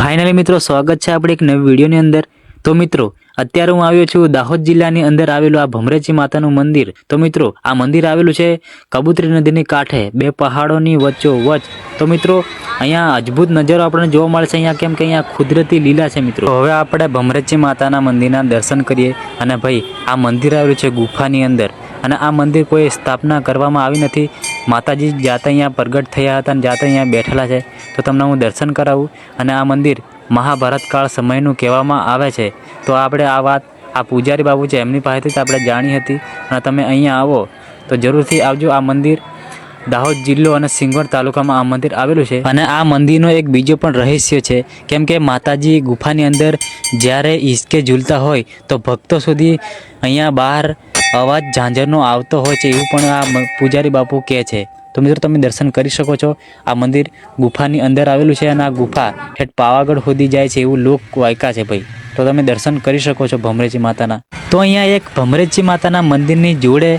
Finally મિત્રો સ્વાગત છે આપણે એક નવી વિડીયોની અંદર। તો મિત્રો અત્યારે હું આવ્યો છું દાહોદ જિલ્લાની અંદર આવેલું આ ભમરેચી માતાનું મંદિર। તો મિત્રો આ મંદિર આવેલું છે કબૂતરી નદીની કાંઠે બે પહાડોની વચ્ચોવચ્ચ। તો મિત્રો અહીંયા અદ્ભુત નજારો આપણને જોવા મળે છે અહીંયા, કેમ કે અહીંયા કુદરતી લીલા છે મિત્રો। હવે આપણે ભમરેચી માતાના મંદિરના દર્શન કરીએ। અને ભાઈ આ મંદિર આવેલું છે ગુફાની અંદર, અને આ મંદિર કોઈ સ્થાપના કરવામાં આવી નથી। માતાજી જાતે અહીંયા પ્રગટ થયા હતા અને જાતે અહીંયા બેઠેલા છે। તો તમને હું દર્શન કરાવું। અને આ મંદિર મહાભારત કાળ સમયનું કહેવામાં આવે છે। તો આપણે આ વાત આ પૂજારી બાબુ છે એમની પાસેથી જ આપણે જાણી હતી। અને તમે અહીંયા આવો તો જરૂરથી આવજો। આ મંદિર દાહોદ જિલ્લો અને સિંગવડ તાલુકામાં આ મંદિર આવેલું છે। અને આ મંદિરનો એક બીજો પણ રહસ્ય છે, કેમ કે માતાજી ગુફાની અંદર જ્યારે હિંચકે ઝૂલતા હોય તો ભક્તો સુધી અહીંયા બહાર અવાજ ઝાંઝરનો આવતો હોય છે, એવું પણ આ પૂજારી બાપુ કહે છે। તો મિત્રો તમે દર્શન કરી શકો છો। આ મંદિર ગુફાની અંદર આવેલું છે અને આ ગુફા ઠેઠ પાવાગઢ સુધી જાય છે એવું લોક વાયકા છે ભાઈ। તો તમે દર્શન કરી શકો છો ભમરેચી માતાના। તો અહીંયા એક ભમરેચી માતાના મંદિરની જોડે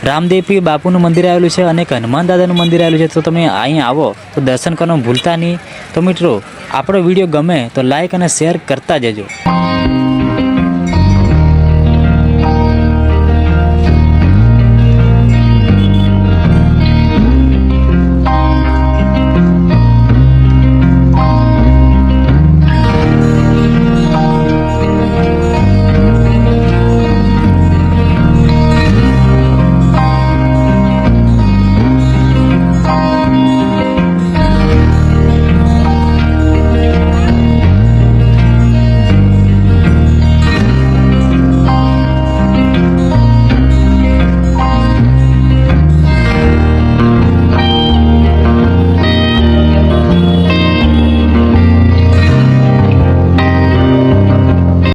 રામદેવપીર બાપુનું મંદિર આવેલું છે અને એક હનુમાન દાદાનું મંદિર આવેલું છે। તો તમે અહીંયા આવો તો દર્શન કરવાનું ભૂલતા નહીં। તો મિત્રો આપણો વિડીયો ગમે તો લાઈક અને શેર કરતા જજો।